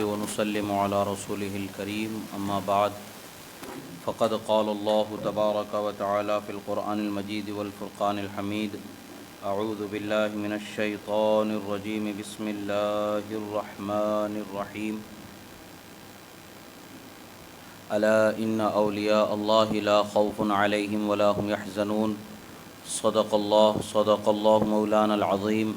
ونسلم على رسوله الكريم أما بعد فقد قال الله تبارك وتعالى في القرآن المجيد والفرقان الحميد أعوذ بالله من الشيطان الرجيم بسم الله الرحمن الرحيم ألا إن أولياء الله لا خوف عليهم ولا هم يحزنون صدق الله مولانا العظيم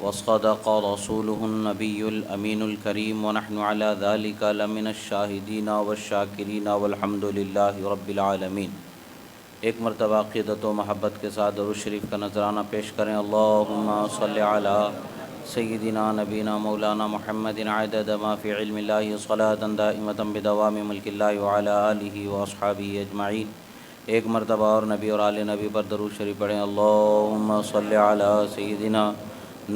وصدق رسوله النبي الأمين الكريم ونحن على ذلك لمن الشاهدين والشاكرين والحمد لله رب العالمين۔ ایک مرتبہ عقیدت و محبت کے ساتھ درود شریف کا نذرانہ پیش کریں۔ اللہم صلی علی سیدنا نبینا مولانا محمد عدد ما فی علم اللہ صلاۃ دائمۃ بدوام ملک اللہ وعلی آلہ واصحابہ اجمعین۔ ایک مرتبہ اور نبی اور آل نبی پر درود شریف پڑھیں۔ اللہم صلی علی سیدنا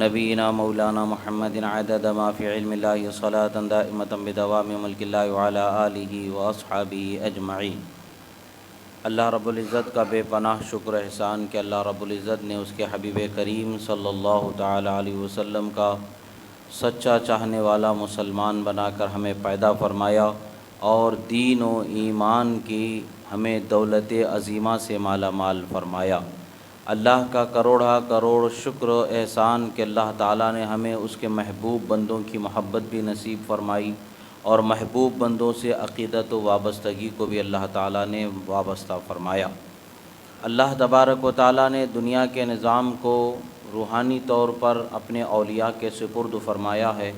نبینا مولانا محمد عدد ما فی علم اللہ صلاۃ دائمۃ بدوام ملک اللہ وعلی آلہ واصحابہ اجمعین۔ اللہ رب العزت کا بے پناہ شکر احسان کہ اللہ رب العزت نے اس کے حبیب کریم صلی اللہ تعالی علیہ وسلم کا سچا چاہنے والا مسلمان بنا کر ہمیں پیدا فرمایا اور دین و ایمان کی ہمیں دولت عظیمہ سے مالا مال فرمایا۔ اللہ کا کروڑا کروڑ شکر و احسان کہ اللہ تعالیٰ نے ہمیں اس کے محبوب بندوں کی محبت بھی نصیب فرمائی اور محبوب بندوں سے عقیدت و وابستگی کو بھی اللہ تعالیٰ نے وابستہ فرمایا۔ اللہ تبارک و تعالیٰ نے دنیا کے نظام کو روحانی طور پر اپنے اولیاء کے سپرد فرمایا ہے۔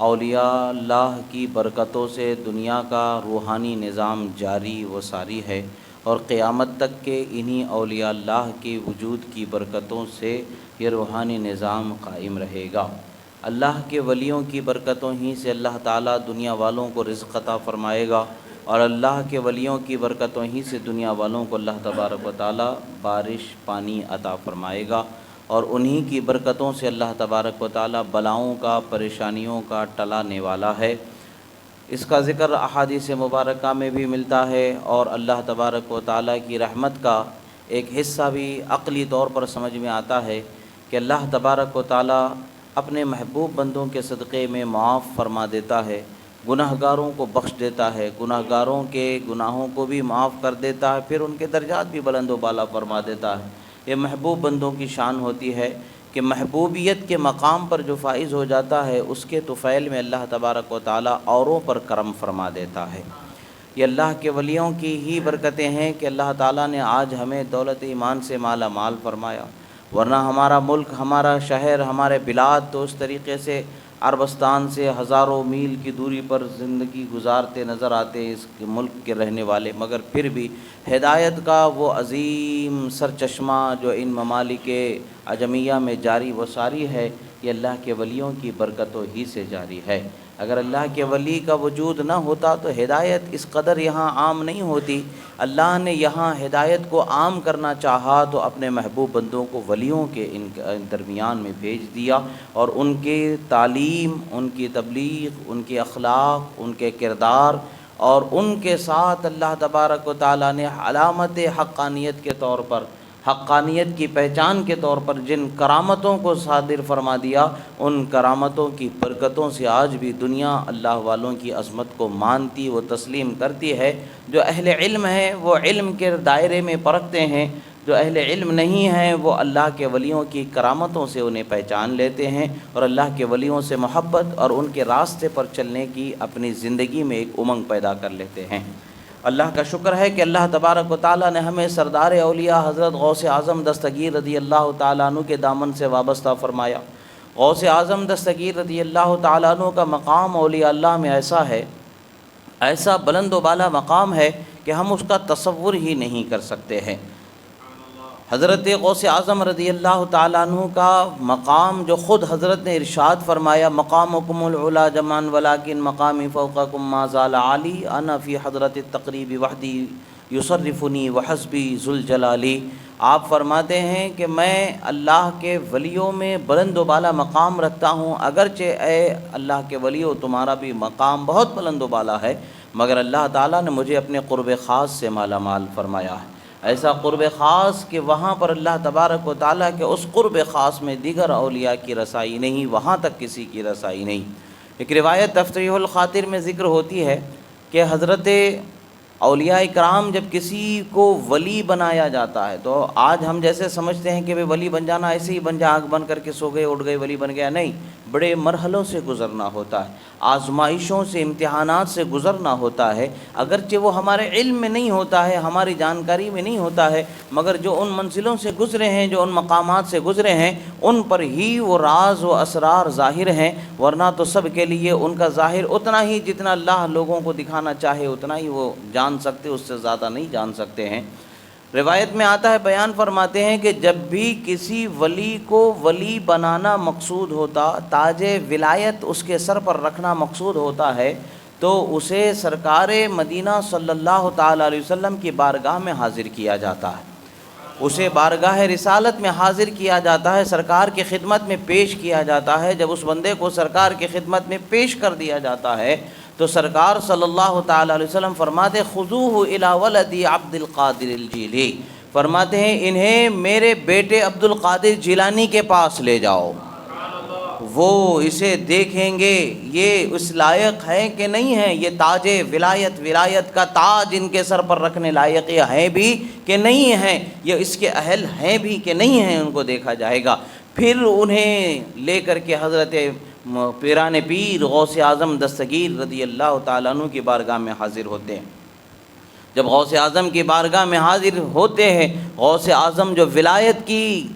اولیاء اللہ کی برکتوں سے دنیا کا روحانی نظام جاری و ساری ہے اور قیامت تک کے انہی اولیاء اللہ کے وجود کی برکتوں سے یہ روحانی نظام قائم رہے گا۔ اللہ کے ولیوں کی برکتوں ہی سے اللہ تعالیٰ دنیا والوں کو رزق عطا فرمائے گا اور اللہ کے ولیوں کی برکتوں ہی سے دنیا والوں کو اللہ تبارک و تعالیٰ بارش پانی عطا فرمائے گا اور انہی کی برکتوں سے اللہ تبارک و تعالیٰ بلاؤں کا پریشانیوں کا ٹلانے والا ہے۔ اس کا ذکر احادیث مبارکہ میں بھی ملتا ہے اور اللہ تبارک و تعالیٰ کی رحمت کا ایک حصہ بھی عقلی طور پر سمجھ میں آتا ہے کہ اللہ تبارک و تعالیٰ اپنے محبوب بندوں کے صدقے میں معاف فرما دیتا ہے، گناہ گاروں کو بخش دیتا ہے، گناہ گاروں کے گناہوں کو بھی معاف کر دیتا ہے، پھر ان کے درجات بھی بلند و بالا فرما دیتا ہے۔ یہ محبوب بندوں کی شان ہوتی ہے کہ محبوبیت کے مقام پر جو فائز ہو جاتا ہے اس کے طفیل میں اللہ تبارک و تعالیٰ اوروں پر کرم فرما دیتا ہے۔ یہ اللہ کے ولیوں کی ہی برکتیں ہیں کہ اللہ تعالیٰ نے آج ہمیں دولت ایمان سے مالا مال فرمایا، ورنہ ہمارا ملک، ہمارا شہر، ہمارے بلاد تو اس طریقے سے عربستان سے ہزاروں میل کی دوری پر زندگی گزارتے نظر آتے اس ملک کے رہنے والے، مگر پھر بھی ہدایت کا وہ عظیم سرچشمہ جو ان ممالک عجمیہ میں جاری و ساری ہے یہ اللہ کے ولیوں کی برکتوں ہی سے جاری ہے۔ اگر اللہ کے ولی کا وجود نہ ہوتا تو ہدایت اس قدر یہاں عام نہیں ہوتی۔ اللہ نے یہاں ہدایت کو عام کرنا چاہا تو اپنے محبوب بندوں کو ولیوں کے ان درمیان میں بھیج دیا اور ان کی تعلیم، ان کی تبلیغ، ان کے اخلاق، ان کے کردار اور ان کے ساتھ اللہ تبارک و تعالیٰ نے علامت حقانیت کے طور پر، حقانیت کی پہچان کے طور پر جن کرامتوں کو صادر فرما دیا ان کرامتوں کی برکتوں سے آج بھی دنیا اللہ والوں کی عظمت کو مانتی و تسلیم کرتی ہے۔ جو اہل علم ہیں وہ علم کے دائرے میں پرکھتے ہیں، جو اہل علم نہیں ہیں وہ اللہ کے ولیوں کی کرامتوں سے انہیں پہچان لیتے ہیں اور اللہ کے ولیوں سے محبت اور ان کے راستے پر چلنے کی اپنی زندگی میں ایک امنگ پیدا کر لیتے ہیں۔ اللہ کا شکر ہے کہ اللہ تبارک و تعالیٰ نے ہمیں سردار اولیاء حضرت غوث اعظم دستگیر رضی اللہ تعالیٰ عنہ کے دامن سے وابستہ فرمایا۔ غوث اعظم دستگیر رضی اللہ تعالیٰ عنہ کا مقام اولیاء اللہ میں ایسا ہے، ایسا بلند و بالا مقام ہے کہ ہم اس کا تصور ہی نہیں کر سکتے ہیں۔ حضرت غوث اعظم رضی اللہ تعالیٰ عنہ کا مقام جو خود حضرت نے ارشاد فرمایا، مقامکم العلا جمان ولیکن مقامی فوقکم ما زال عالی انا فی حضرت التقریب وحدی یصرفنی وحسبی ذوالجلالی۔ آپ فرماتے ہیں کہ میں اللہ کے ولیوں میں بلند و بالا مقام رکھتا ہوں، اگرچہ اے اللہ کے ولیوں تمہارا بھی مقام بہت بلند و بالا ہے، مگر اللہ تعالیٰ نے مجھے اپنے قرب خاص سے مالا مال فرمایا ہے۔ ایسا قرب خاص کہ وہاں پر اللہ تبارک و تعالیٰ کے اس قرب خاص میں دیگر اولیاء کی رسائی نہیں، وہاں تک کسی کی رسائی نہیں۔ ایک روایت تفریح الخاطر میں ذکر ہوتی ہے کہ حضرت اولیاء اکرام جب کسی کو ولی بنایا جاتا ہے تو آج ہم جیسے سمجھتے ہیں کہ ولی بن جانا ایسے ہی بن جا، آنکھ بن کر کے سو گئے اٹھ گئے ولی بن گیا، نہیں، بڑے مرحلوں سے گزرنا ہوتا ہے، آزمائشوں سے، امتحانات سے گزرنا ہوتا ہے۔ اگرچہ وہ ہمارے علم میں نہیں ہوتا ہے، ہماری جانکاری میں نہیں ہوتا ہے، مگر جو ان منزلوں سے گزرے ہیں، جو ان مقامات سے گزرے ہیں، ان پر ہی وہ راز و اسرار ظاہر ہیں، ورنہ تو سب کے لیے ان کا ظاہر اتنا ہی جتنا اللہ لوگوں کو دکھانا چاہے اتنا ہی وہ جان سکتے، اس سے زیادہ نہیں جان سکتے ہیں۔ روایت میں آتا ہے، بیان فرماتے ہیں کہ جب بھی کسی ولی کو ولی بنانا مقصود ہوتا، تاج ولایت اس کے سر پر رکھنا مقصود ہوتا ہے، تو اسے سرکار مدینہ صلی اللہ تعالیٰ علیہ وسلم کی بارگاہ میں حاضر کیا جاتا ہے، اسے بارگاہ رسالت میں حاضر کیا جاتا ہے، سرکار کی خدمت میں پیش کیا جاتا ہے۔ جب اس بندے کو سرکار کی خدمت میں پیش کر دیا جاتا ہے تو سرکار صلی اللہ تعالیٰ علیہ وسلم فرماتے خذوہ الی ولدی عبد القادر الجیلی، فرماتے ہیں انہیں میرے بیٹے عبد القادر جیلانی کے پاس لے جاؤ، وہ اسے دیکھیں گے یہ اس لائق ہے کہ نہیں ہے، یہ تاج ولایت، ولایت کا تاج ان کے سر پر رکھنے لائق یہ ہیں بھی کہ نہیں ہیں، یہ اس کے اہل ہیں بھی کہ نہیں ہیں، ان کو دیکھا جائے گا۔ پھر انہیں لے کر کے حضرت پیران پیر غوث اعظم دستگیر رضی اللہ تعالیٰ عنہ کی بارگاہ میں حاضر ہوتے ہیں۔ جب غوث اعظم کی بارگاہ میں حاضر ہوتے ہیں، غوث اعظم جو ولایت کی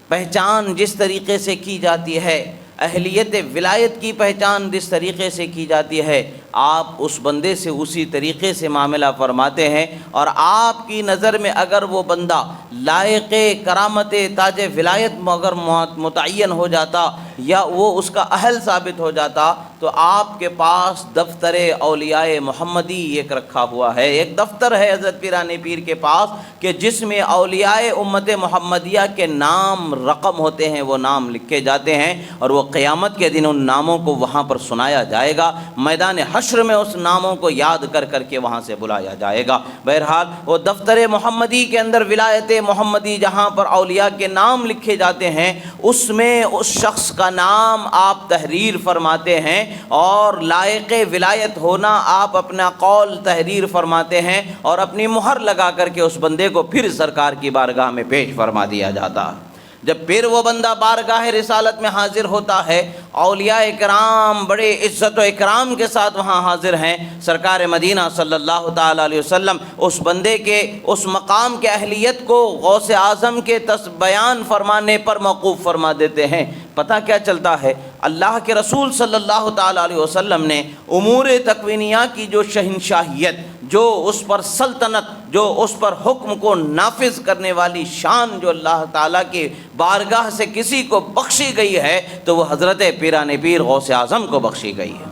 پہچان جس طریقے سے کی جاتی ہے، اہلیت ولایت کی پہچان جس طریقے سے کی جاتی ہے، آپ اس بندے سے اسی طریقے سے معاملہ فرماتے ہیں، اور آپ کی نظر میں اگر وہ بندہ لائق کرامت تاج ولایت اگر متعین ہو جاتا یا وہ اس کا اہل ثابت ہو جاتا تو آپ کے پاس دفتر اولیاء محمدی ایک رکھا ہوا ہے، ایک دفتر ہے حضرت پیران پیر کے پاس کہ جس میں اولیاء امت محمدیہ کے نام رقم ہوتے ہیں، وہ نام لکھے جاتے ہیں، اور وہ قیامت کے دن ان ناموں کو وہاں پر سنایا جائے گا، میدان حشر میں اس ناموں کو یاد کر کر کے وہاں سے بلایا جائے گا۔ بہرحال وہ دفتر محمدی کے اندر ولایت محمدی جہاں پر اولیاء کے نام لکھے جاتے ہیں، اس میں اس شخص کا نام آپ تحریر فرماتے ہیں، اور لائق ولایت ہونا آپ اپنا قول تحریر فرماتے ہیں، اور اپنی مہر لگا کر کے اس بندے کو پھر سرکار کی بارگاہ میں پیش فرما دیا جاتا ہے۔ جب پھر وہ بندہ بارگاہ رسالت میں حاضر ہوتا ہے، اولیاء اکرام بڑے عزت و اکرام کے ساتھ وہاں حاضر ہیں، سرکار مدینہ صلی اللہ تعالیٰ علیہ وسلم اس بندے کے اس مقام کے اہلیت کو غوث اعظم کے بیان فرمانے پر موقوف فرما دیتے ہیں۔ پتہ کیا چلتا ہے؟ اللہ کے رسول صلی اللہ تعالیٰ علیہ وسلم نے امور تکوینیہ کی جو شہنشاہیت، جو اس پر سلطنت، جو اس پر حکم کو نافذ کرنے والی شان جو اللہ تعالیٰ کی بارگاہ سے کسی کو بخشی گئی ہے تو وہ حضرت پیران پیر غوث اعظم کو بخشی گئی ہے،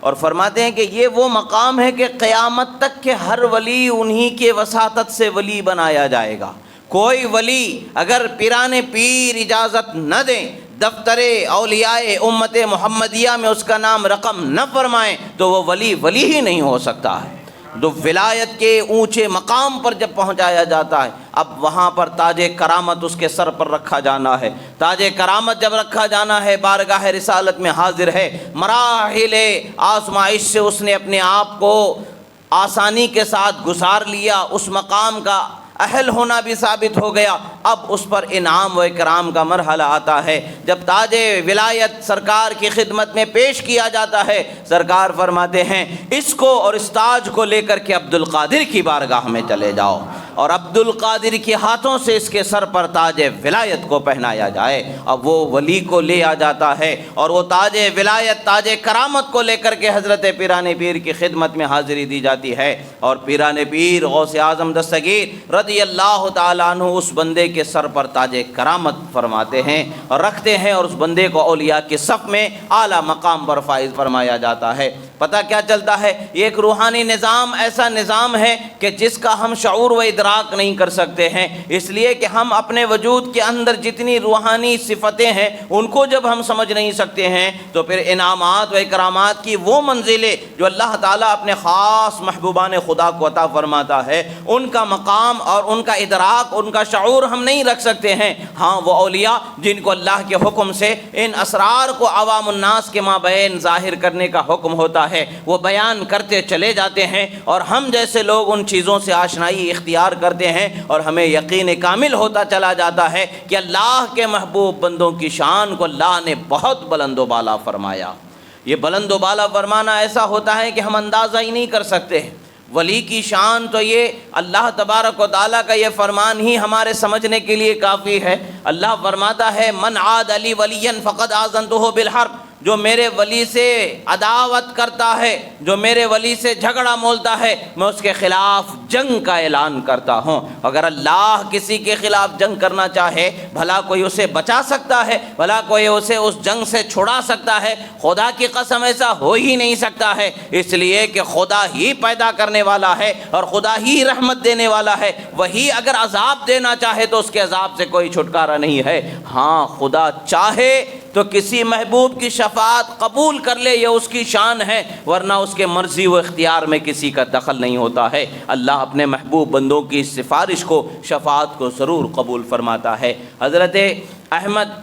اور فرماتے ہیں کہ یہ وہ مقام ہے کہ قیامت تک کے ہر ولی انہی کے وساطت سے ولی بنایا جائے گا۔ کوئی ولی اگر پیران پیر اجازت نہ دیں، دفتر اولیاء امت محمدیہ میں اس کا نام رقم نہ فرمائیں تو وہ ولی ہی نہیں ہو سکتا ہے۔ جو ولایت کے اونچے مقام پر جب پہنچایا جاتا ہے، اب وہاں پر تاج کرامت اس کے سر پر رکھا جانا ہے۔ تاج کرامت جب رکھا جانا ہے، بارگاہ رسالت میں حاضر ہے، مراحل آزمائش سے اس نے اپنے آپ کو آسانی کے ساتھ گزار لیا، اس مقام کا اہل ہونا بھی ثابت ہو گیا۔ اب اس پر انعام و اکرام کا مرحلہ آتا ہے، جب تاج ولایت سرکار کی خدمت میں پیش کیا جاتا ہے، سرکار فرماتے ہیں اس کو اور اس تاج کو لے کر کے عبد القادر کی بارگاہ میں چلے جاؤ، اور عبد القادر کے ہاتھوں سے اس کے سر پر تاج ولایت کو پہنایا جائے۔ اب وہ ولی کو لے آ جاتا ہے، اور وہ تاج ولایت، تاج کرامت کو لے کر کے حضرت پیران پیر کی خدمت میں حاضری دی جاتی ہے، اور پیران پیر غوث اعظم دستگیر رضی اللہ تعالیٰ عنہ اس بندے کے سر پر تاج کرامت فرماتے ہیں اور رکھتے ہیں، اور اس بندے کو اولیاء کے صف میں اعلیٰ مقام پر فائز فرمایا جاتا ہے۔ پتہ کیا چلتا ہے؟ یہ ایک روحانی نظام ایسا نظام ہے کہ جس کا ہم شعور و ادراک نہیں کر سکتے ہیں، اس لیے کہ ہم اپنے وجود کے اندر جتنی روحانی صفتیں ہیں ان کو جب ہم سمجھ نہیں سکتے ہیں تو پھر انعامات و اکرامات کی وہ منزلیں جو اللہ تعالیٰ اپنے خاص محبوبان خدا کو عطا فرماتا ہے ان کا مقام اور ان کا ادراک، ان کا شعور ہم نہیں رکھ سکتے ہیں۔ ہاں وہ اولیاء جن کو اللہ کے حکم سے ان اسرار کو عوام الناس کے مابین ظاہر کرنے کا حکم ہوتا ہے، وہ بیان کرتے چلے جاتے ہیں اور ہم جیسے لوگ ان چیزوں سے آشنائی اختیار کرتے ہیں اور ہمیں یقین کامل ہوتا چلا جاتا ہے کہ اللہ کے محبوب بندوں کی شان کو اللہ نے بہت بلند و بالا فرمایا۔ یہ بلند و بالا فرمانا ایسا ہوتا ہے کہ ہم اندازہ ہی نہیں کر سکتے۔ ولی کی شان تو یہ اللہ تبارک و تعالیٰ کا یہ فرمان ہی ہمارے سمجھنے کے لیے کافی ہے۔ اللہ فرماتا ہے من عاد علی ولیا فقد آذنتہ بالحرب، جو میرے ولی سے عداوت کرتا ہے، جو میرے ولی سے جھگڑا مولتا ہے، میں اس کے خلاف جنگ کا اعلان کرتا ہوں۔ اگر اللہ کسی کے خلاف جنگ کرنا چاہے بھلا کوئی اسے بچا سکتا ہے؟ بھلا کوئی اسے اس جنگ سے چھڑا سکتا ہے؟ خدا کی قسم ایسا ہو ہی نہیں سکتا ہے، اس لیے کہ خدا ہی پیدا کرنے والا ہے اور خدا ہی رحمت دینے والا ہے۔ وہی اگر عذاب دینا چاہے تو اس کے عذاب سے کوئی چھٹکارا نہیں ہے۔ ہاں خدا چاہے تو کسی محبوب کی شفاعت قبول کر لے، یہ اس کی شان ہے، ورنہ اس کے مرضی و اختیار میں کسی کا دخل نہیں ہوتا ہے۔ اللہ اپنے محبوب بندوں کی سفارش کو، شفاعت کو ضرور قبول فرماتا ہے۔ حضرت احمد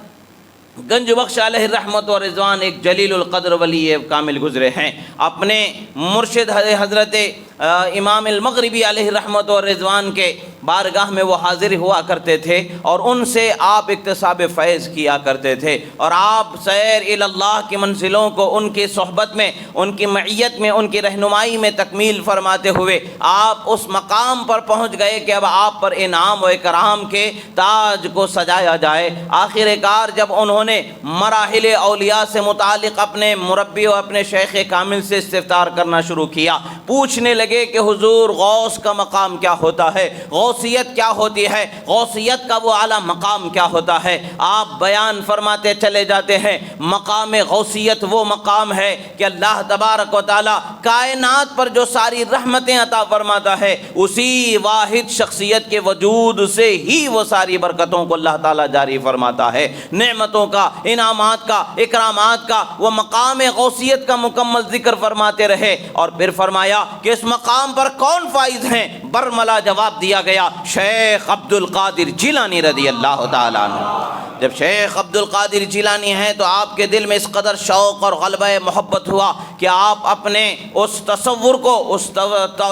گنج بخش علیہ الرحمت و رضوان ایک جلیل القدر ولی کامل گزرے ہیں۔ اپنے مرشد حضرت امام المغربی علیہ الرحمت و رضوان کے بارگاہ میں وہ حاضر ہوا کرتے تھے اور ان سے آپ اکتساب فیض کیا کرتے تھے، اور آپ سیر اللہ کی منزلوں کو ان کی صحبت میں، ان کی معیت میں، ان کی رہنمائی میں تکمیل فرماتے ہوئے آپ اس مقام پر پہنچ گئے کہ اب آپ پر انعام و اکرام کے تاج کو سجایا جائے۔ آخر کار جب انہوں نے مراحل اولیاء سے متعلق اپنے مربی اور اپنے شیخ کامل سے استفسار کرنا شروع کیا، پوچھنے لگے کہ حضور غوث کا مقام کیا ہوتا ہے، غوثیت کیا ہوتی ہے، غوثیت کا وہ اعلیٰ مقام کیا ہوتا ہے؟ آپ بیان فرماتے چلے جاتے ہیں مقام غوثیت وہ مقام ہے کہ اللہ تبارک و تعالیٰ کائنات پر جو ساری رحمتیں عطا فرماتا ہے اسی واحد شخصیت کے وجود سے ہی وہ ساری برکتوں کو اللہ تعالیٰ جاری فرماتا ہے۔ نعمتوں کا، انعامات کا، اکرامات کا وہ مقام غوثیت کا مکمل ذکر فرماتے رہے، اور پھر فرمایا کہ اس مقام پر کون فائز ہیں؟ برملا جواب دیا گیا، شیخ عبد القادر جیلانی رضی اللہ تعالیٰ عنہ۔ جب شیخ عبد القادر جیلانی ہیں تو آپ کے دل میں اس قدر شوق اور غلبہ محبت ہوا کہ آپ اپنے اس تصور کو، اس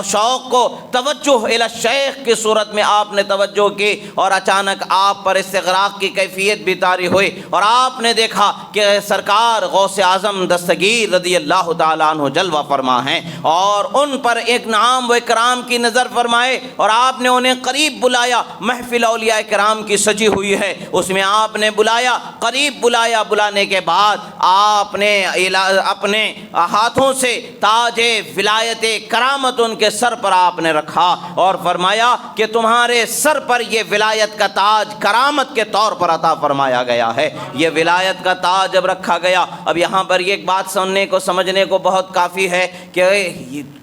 شوق کو توجہ الی الشیخ کی صورت میں آپ نے توجہ کی، اور اچانک آپ پر استغراق کی کیفیت بھی طاری ہوئی اور آپ نے دیکھا کہ سرکار غوث اعظم دستگیر رضی اللہ تعالیٰ عنہ جلوہ فرما ہیں، اور ان پر ایک نعام و اکرام کی نظر فرمائے اور آپ نے انہیں قریب بلایا۔ محفل اولیاء کرام کی سجی ہوئی ہے، اس میں آپ نے بلایا، قریب بلایا، بلانے کے بعد آپ نے اپنے ہاتھوں سے تاج ولایت کرامت ان کے سر پر آپ نے رکھا اور فرمایا کہ تمہارے سر پر یہ ولایت کا تاج کرامت کے طور پر عطا فرمایا گیا ہے۔ یہ ولایت کا تاج جب رکھا گیا، اب یہاں پر ایک بات سننے کو سمجھنے کو بہت کافی ہے کہ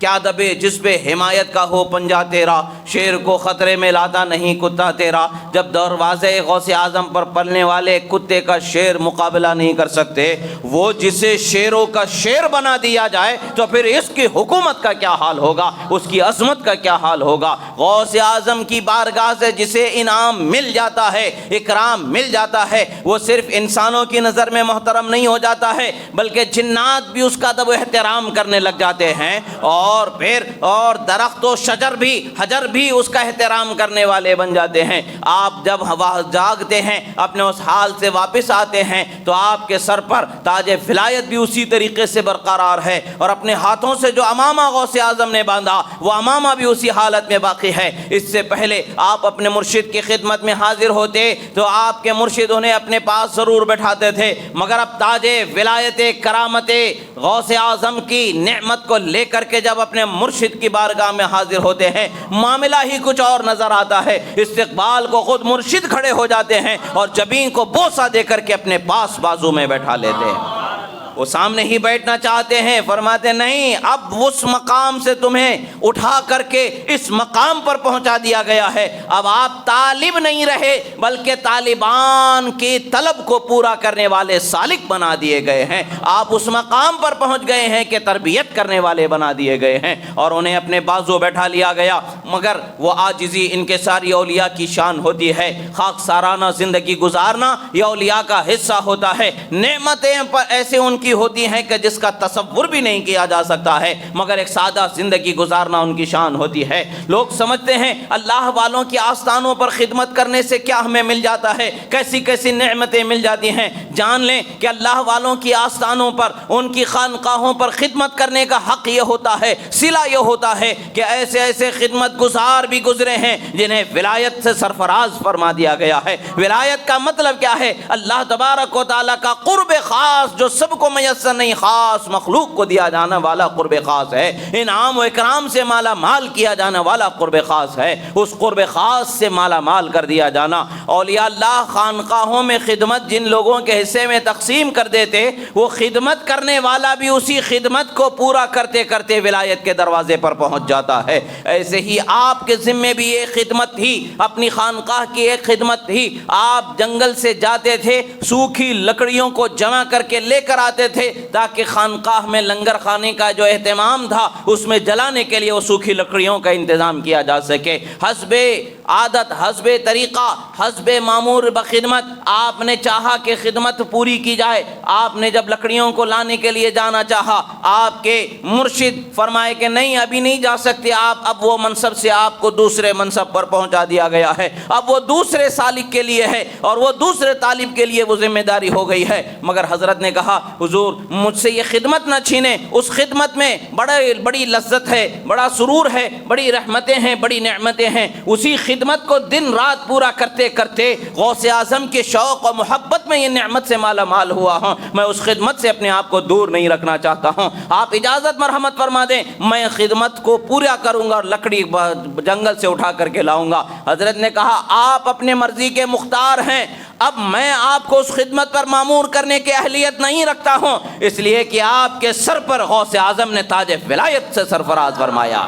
کیا دبے جس پہ حمایت کا ہو پنجہ تیرا، شیر کو خطرے میں لاتا نہیں کتا تیرا۔ جب دروازے غوث اعظم پر پلنے والے کتے کا شیر مقابلہ نہیں کر سکتے، وہ جسے شیروں کا شیر بنا دیا جائے تو پھر اس کی حکومت کا کیا حال ہوگا، اس کی عظمت کا کیا حال ہوگا۔ غوث اعظم کی بارگاہ سے جسے انعام مل جاتا ہے، اکرام مل جاتا ہے، وہ صرف انسانوں کی نظر میں محترم نہیں ہو جاتا ہے بلکہ جنات بھی اس کا ادب و احترام کرنے لگ جاتے ہیں، اور پھر اور درخت و شجر بھی، حجر بھی اس کا احترام کرنے والے بن جاتے ہیں۔ آپ جب جاگتے ہیں، اپنے اس حال سے واپس آتے ہیں تو آپ کے سر پر تاج ولایت بھی اسی طریقے سے برقرار ہے، اور اپنے ہاتھوں سے جو امامہ غوث اعظم نے باندھا وہ امامہ بھی اسی حالت میں باقی ہے۔ اس سے پہلے آپ اپنے مرشد کی خدمت میں حاضر ہوتے تو آپ کے مرشد انہیں اپنے پاس ضرور بٹھاتے تھے، مگر اب تاج ولایت کرامت غوث اعظم کی نعمت کو لے کر کے جب اپنے مرشد کی بارگاہ میں حاضر ہوتے ہیں معاملہ ہی کچھ اور نظر آتا ہے۔ استقبال کو خود مرشد کھڑے ہو جاتے ہیں اور جبین کو بوسہ دے کر کے اپنے پاس بازو میں بیٹھا لیتے ہیں۔ وہ سامنے ہی بیٹھنا چاہتے ہیں، فرماتے نہیں، اب اس مقام سے تمہیں اٹھا کر کے اس مقام پر پہنچا دیا گیا ہے، اب آپ طالب نہیں رہے بلکہ طالبان کی طلب کو پورا کرنے والے سالک بنا دیے گئے ہیں، آپ اس مقام پر پہنچ گئے ہیں کہ تربیت کرنے والے بنا دیے گئے ہیں، اور انہیں اپنے بازو بیٹھا لیا گیا۔ مگر وہ عاجزی ان کے ساری اولیاء کی شان ہوتی ہے، خاکسارانہ زندگی گزارنا یہ اولیاء کا حصہ ہوتا ہے، نعمتیں پر ایسے ان کی ہوتی ہیں کہ جس کا تصور بھی نہیں کیا جا سکتا ہے، مگر ایک سادہ زندگی گزارنا ان کی شان ہوتی ہے۔ لوگ سمجھتے ہیں اللہ والوں کی آستانوں پر خدمت کرنے سے کیا ہمیں مل جاتا ہے، کیسی کیسی نعمتیں مل جاتی ہیں۔ جان لیں کہ اللہ والوں کی آستانوں پر، ان کی خانقاہوں پر خدمت کرنے کا حق یہ ہوتا ہے، صلہ یہ ہوتا ہے کہ ایسے ایسے خدمت گزار بھی گزرے ہیں جنہیں ولایت سے سرفراز فرما دیا گیا ہے۔ ولایت کا مطلب کیا ہے؟ اللہ تبارک و تعالیٰ کا قرب خاص جو سب کو میسر نہیں، خاص مخلوق کو دیا جانا والا قرب خاص ہے، انعام و اکرام سے مالا مال کیا جانا والا قرب خاص ہے، اس قرب خاص سے مالا مال کر دیا جانا۔ اولیاء اللہ خانقاہوں میں خدمت جن لوگوں کے حصے میں تقسیم کر دیتے، وہ خدمت کرنے والا بھی اسی خدمت کو پورا کرتے کرتے ولایت کے دروازے پر پہنچ جاتا ہے۔ ایسے ہی آپ کے ذمے بھی ایک خدمت تھی، اپنی خانقاہ کی ایک خدمت تھی۔ آپ جنگل سے جاتے تھے، سوکھی لکڑیوں کو جمع کر کے لے کر آتے تھے تاکہ خانقاہ میں لنگر خانے کا جو اہتمام تھا اس میں جلانے کے لیے وہ سوکھی لکڑیوں کا انتظام کیا جا سکے۔ حسب عادت، حسب طریقہ، حسب معمور بخدمت آپ نے چاہا کہ خدمت پوری کی جائے۔ آپ نے جب لکڑیوں کو لانے کے لیے جانا چاہا، آپ کے مرشد فرمائے کہ نہیں ابھی نہیں جا سکتے آپ، اب وہ منصب سے آپ کو دوسرے منصب پر پہنچا دیا گیا ہے، اب وہ دوسرے سالک کے لیے ہے اور وہ دوسرے طالب کے لیے وہ ذمہ داری ہو گئی ہے۔ مگر حضرت نے کہا حضور مجھ سے یہ خدمت نہ چھینیں، اس خدمت میں بڑی لذت ہے، بڑا سرور ہے، بڑی رحمتیں ہیں، بڑی نعمتیں ہیں۔ اسی خدمت کو دن رات پورا کرتے کرتے غوث اعظم کے شوق اور محبت میں یہ نعمت سے مالا مال ہوا ہوں، میں اس خدمت سے اپنے آپ کو دور نہیں رکھنا چاہتا ہوں۔ آپ اجازت مرحمت فرما دیں، میں خدمت کو پورا کروں گا اور لکڑی جنگل سے اٹھا کر کے لاؤں گا۔ حضرت نے کہا آپ اپنے مرضی کے مختار ہیں، اب میں آپ کو اس خدمت پر مامور کرنے کی اہلیت نہیں رکھتا ہوں، اس لیے کہ آپ کے سر پر غوث اعظم نے تاج ولایت سے سرفراز فرمایا۔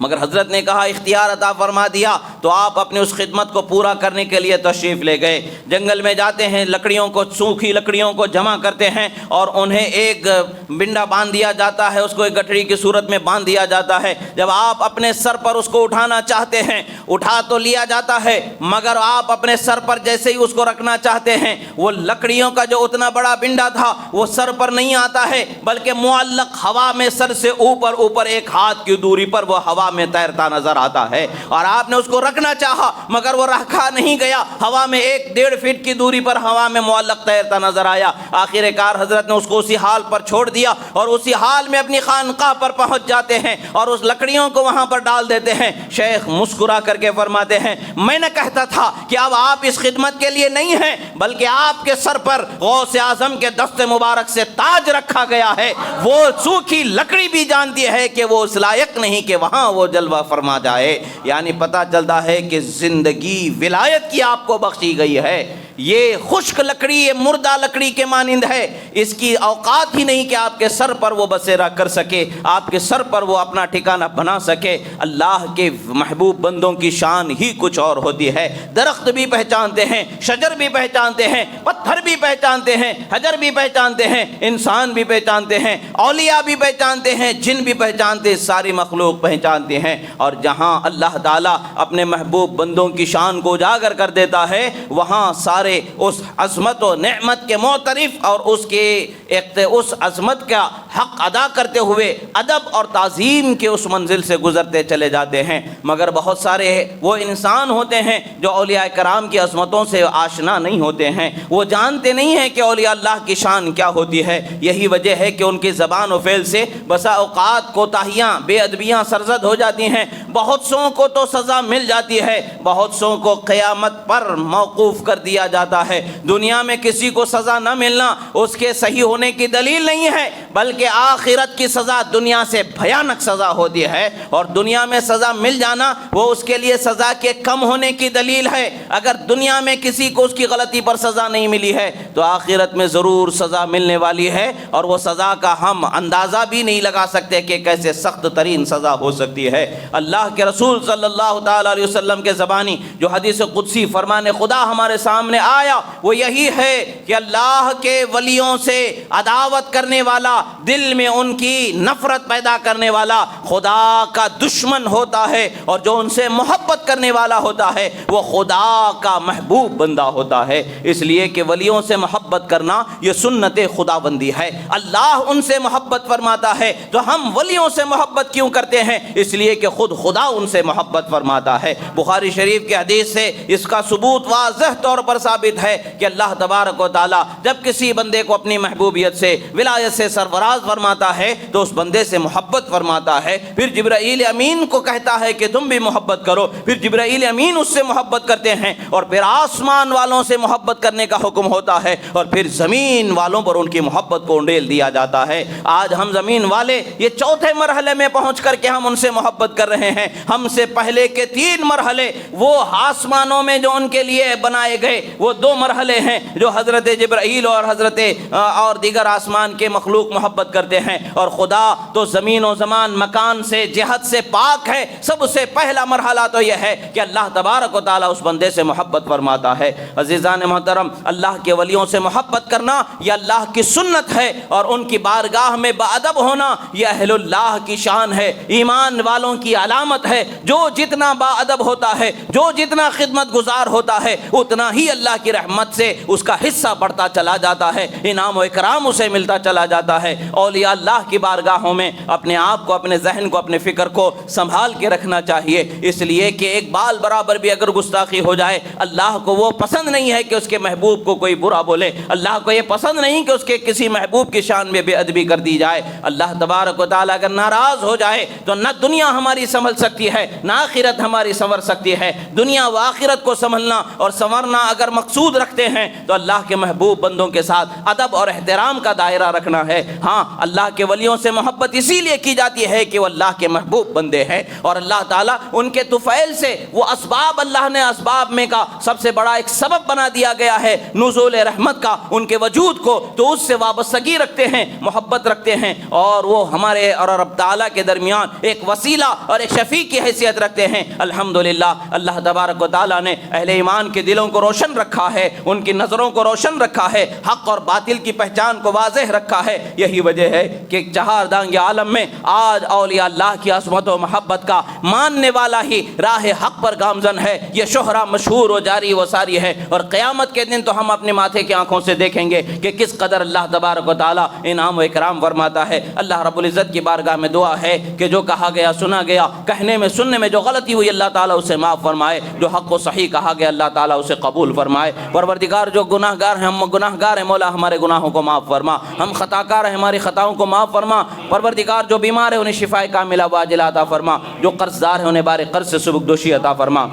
مگر حضرت نے کہا اختیار عطا فرما دیا تو آپ اپنی اس خدمت کو پورا کرنے کے لیے تشریف لے گئے۔ جنگل میں جاتے ہیں، لکڑیوں کو، سوکھی لکڑیوں کو جمع کرتے ہیں اور انہیں ایک بنڈا باندھ دیا جاتا ہے، اس کو ایک گٹھڑی کی صورت میں باندھ دیا جاتا ہے۔ جب آپ اپنے سر پر اس کو اٹھانا چاہتے ہیں، اٹھا تو لیا جاتا ہے، مگر آپ اپنے سر پر جیسے ہی اس کو رکھنا چاہتے ہیں، وہ لکڑیوں کا جو اتنا بڑا بنڈا تھا وہ سر پر نہیں آتا ہے، بلکہ معلق ہوا میں سر سے اوپر ایک ہاتھ کی دوری پر وہ ہوا میں تیرتا نظر آتا ہے، اور آپ نے اس کو رکھنا چاہا مگر وہ رکھا نہیں گیا، ہوا میں 1-1.5 فٹ کی دوری پر ہوا میں معلق تیرتا نظر آیا۔ آخر کار حضرت نے اس کو اسی حال پر چھوڑ دیا اور اسی حال میں اپنی خانقاہ پر پہنچ جاتے ہیں اور اس لکڑیوں کو وہاں پر ڈال دیتے ہیں۔ شیخ مسکرا کر کے فرماتے ہیں میں نے کہتا تھا کہ اب آپ اس خدمت کے لیے نہیں ہیں، بلکہ آپ کے سر پر غوث اعظم کے دست مبارک سے تاج رکھا گیا ہے، وہ سوکھی لکڑی بھی جانتی ہے کہ وہ اس لائق نہیں کہ وہاں وہ جلوہ فرما جائے۔ یعنی پتہ چلتا ہے کہ زندگی ولایت کی آپ کو بخشی گئی ہے۔ یہ خشک لکڑی، یہ مردہ لکڑی کے مانند ہے، اس کی اوقات ہی نہیں کہ آپ کے سر پر وہ بسیرا کر سکے، آپ کے سر پر وہ اپنا ٹھکانہ بنا سکے۔ اللہ کے محبوب بندوں کی شان ہی کچھ اور ہوتی ہے۔ درخت بھی پہچانتے ہیں، شجر بھی پہچانتے ہیں، پتھر بھی پہچانتے ہیں، حجر بھی پہچانتے ہیں، انسان بھی پہچانتے ہیں، اولیاء بھی پہچانتے ہیں، جن بھی پہچانتے، ساری مخلوق پہچانتے ہیں۔ اور جہاں اللہ تعالیٰ اپنے محبوب بندوں کی شان کو اجاگر کر دیتا ہے، وہاں سارے اس عظمت و نعمت کے معترف اور اس عظمت کا حق ادا کرتے ہوئے ادب اور تعظیم کے اس منزل سے گزرتے چلے جاتے ہیں۔ مگر بہت سارے وہ انسان ہوتے ہیں جو اولیاء کرام کی عظمتوں سے آشنا نہیں ہوتے ہیں، وہ جانتے نہیں ہیں کہ اولیاء اللہ کی شان کیا ہوتی ہے۔ یہی وجہ ہے کہ ان کی زبان و فعل سے بسا اوقات کوتاہیاں، بے ادبیاں سرزد ہو جاتی ہیں۔ بہت سو کو تو سزا مل جاتی ہے، بہت سو کو قیامت پر موقوف کر دیا جاتا ہے۔ دنیا میں کسی کو سزا نہ ملنا اس کے صحیح ہونے کی دلیل نہیں ہے، بلکہ آخرت کی سزا دنیا سے بھیانک سزا ہوتی ہے، اور دنیا میں سزا مل جانا وہ اس کے لیے سزا کے کم ہونے کی دلیل ہے۔ اگر دنیا میں کسی کو اس کی غلطی پر سزا نہیں ملی ہے تو آخرت میں ضرور سزا ملنے والی ہے، اور وہ سزا کا ہم اندازہ بھی نہیں لگا سکتے کہ کیسے سخت ترین سزا ہو سکتی ہے۔ اللہ کے رسول صلی اللہ تعالی علیہ وسلم کے زبانی جو حدیث قدسی فرمان خدا ہمارے سامنے آیا وہ یہی ہے کہ اللہ کے ولیوں سے عداوت کرنے والا، دل میں ان کی نفرت پیدا کرنے والا خدا کا دشمن ہوتا ہے، اور جو ان سے محبت کرنے والا ہوتا ہے وہ خدا کا محبوب بندہ ہوتا ہے۔ اس لیے کہ ولیوں سے محبت کرنا یہ سنت خدا بندی ہے۔ اللہ ان سے محبت فرماتا ہے تو ہم ولیوں سے محبت کیوں کرتے ہیں؟ اس لیے کہ خود خدا ان سے محبت فرماتا ہے۔ بخاری شریف کے حدیث سے اس کا ثبوت واضح طور پر ثابت ہے کہ اللہ تبارک و تعالی جب کسی بندے کو اپنی محبوبیت سے، ولایت سے سرفراز فرماتا ہے تو اس بندے سے محبت فرماتا ہے، پھر جبرائیل امین کو کہتا ہے کہ تم بھی محبت کرو، پھر جبرائیل امین اس سے محبت کرتے ہیں، اور پھر آسمان والوں سے محبت کرنے کا حکم ہوتا ہے، اور پھر زمین والوں پر ان کی محبت کو انڈیل دیا جاتا ہے۔ آج ہم زمین والے یہ چوتھے مرحلے میں پہنچ کر کے ہم ان سے محبت کر رہے ہیں۔ ہم سے پہلے کے 3 مرحلے وہ آسمانوں میں جو ان کے لیے بنائے گئے وہ 2 مرحلے ہیں جو حضرت جبرائیل اور حضرت اور دیگر آسمان کے مخلوق محبت کرتے ہیں، اور خدا تو زمین و زمان مکان سے جہت سے پاک ہے۔ سب سے پہلا مرحلہ تو یہ ہے کہ اللہ تبارک و تعالیٰ اس بندے سے محبت فرماتا ہے۔ عزیزان محترم، اللہ کے ولیوں سے محبت کرنا یہ اللہ کی سنت ہے، اور ان کی بارگاہ میں باادب ہونا یہ اہل اللہ کی شان ہے، ایمان والوں کی علامت ہے۔ جو جتنا باادب ہوتا ہے، جو جتنا خدمت گزار ہوتا ہے، اتنا ہی اللہ کی رحمت سے اس کا حصہ بڑھتا چلا جاتا ہے، انعام و اکرام اسے ملتا چلا جاتا ہے۔ اولیاء اللہ کی بارگاہوں میں اپنے آپ کو، اپنے ذہن کو، اپنے فکر کو سنبھال کے رکھنا چاہیے، اس لیے کہ ایک بال برابر بھی اگر گستاخی ہو جائے، اللہ کو وہ پسند نہیں ہے کہ اس کے محبوب کو کوئی برا بولے، اللہ کو یہ پسند نہیں کہ اس کے کسی محبوب کی شان میں بے ادبی کر دی جائے۔ اللہ تبارک و تعالیٰ اگر ناراض ہو جائے تو نہ دنیا ہماری سنبھل سکتی ہے، نہ آخرت ہماری سنور سکتی ہے۔ دنیا و آخرت کو سنبھلنا اور سنورنا اگر مقصود رکھتے ہیں تو اللہ کے محبوب بندوں کے ساتھ ادب اور احترام کا دائرہ رکھنا ہے۔ ہاں، اللہ کے ولیوں سے محبت اسی لیے کی جاتی ہے کہ وہ اللہ کے محبوب بندے ہیں، اور اللہ تعالیٰ ان کے طفیل سے وہ اسباب، اللہ نے اسباب میں کا سب سے بڑا ایک سبب بنا دیا گیا ہے نزول رحمت کا، ان کے وجود کو، تو اس سے وابستگی رکھتے ہیں، محبت رکھتے ہیں، اور وہ ہمارے اور رب تعالیٰ کے درمیان ایک وسیلہ اور ایک شفیع کی حیثیت رکھتے ہیں۔ الحمدللہ، اللہ تبارک و تعالیٰ نے اہل ایمان کے دلوں کو روشن رکھا ہے، ان کی نظروں کو روشن رکھا ہے، حق اور باطل کی پہچان کو واضح رکھا ہے۔ یہی وجہ ہے کہ چہار دانگ عالم میں آج اولیاء اللہ کی عظمت و محبت کا ماننے والا ہی راہ حق پر گامزن ہے، یہ شہرہ مشہور و جاری و ساری ہے، اور قیامت کے دن تو ہم اپنے ماتھے کی آنکھوں سے دیکھیں گے کہ کس قدر اللہ تبارک و تعالیٰ انعام و اکرام فرماتا ہے۔ اللہ رب العزت کی بارگاہ میں دعا ہے کہ جو کہا گیا سنا گیا، کہنے میں سننے میں جو غلطی ہوئی اللہ تعالیٰ اسے معاف فرمائے، جو حق و صحیح کہا گیا اللہ تعالیٰ اسے قبول فرمائے۔ پروردگار جو گناہ گار ہیں، ہم گناہ گار ہیں، مولا ہمارے گناہوں کو معاف فرما، ہم خطا کار ہیں، ہماری خطاؤں کو معاف فرما۔ پروردگار جو بیمار ہیں انہیں شفاء کاملہ واجلہ عطا فرما، جو قرض دار ہیں انہیں بار قرض سے سبکدوشی عطا فرما۔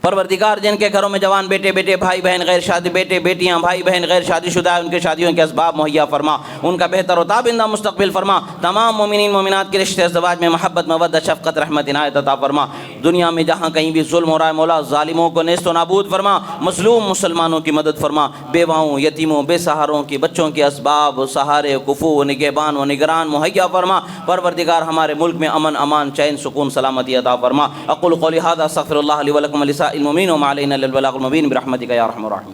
پروردگار جن کے گھروں میں جوان بیٹے بیٹے بھائی بہن غیر شادی بیٹے بیٹیاں بھائی بہن غیر شادی شدہ ہیں، ان کے شادیوں کے اسباب مہیا فرما، ان کا بہتر و تابندہ مستقبل فرما۔ تمام مومنین مومنات کے رشتے ازدواج میں محبت مودت شفقت رحمت عنایت عطا فرما۔ دنیا میں جہاں کہیں بھی ظلم ہو رہا ہے مولا ظالموں کو نیست و نابود فرما، مظلوم مسلمانوں کی مدد فرما، بیواؤں یتیموں بے سہاروں کی بچوں کے اسباب سہارے کفو نگہبان و نگران مہیا فرما۔ پروردگار ہمارے ملک میں امن امان چین سکون سلامتی عطا فرما۔ اقول قولی ھذا استغفر اللہ لی ولکم ولسائر المؤمنین وما علینا الا البلاغ المبین برحمتک یا ارحم الراحمین۔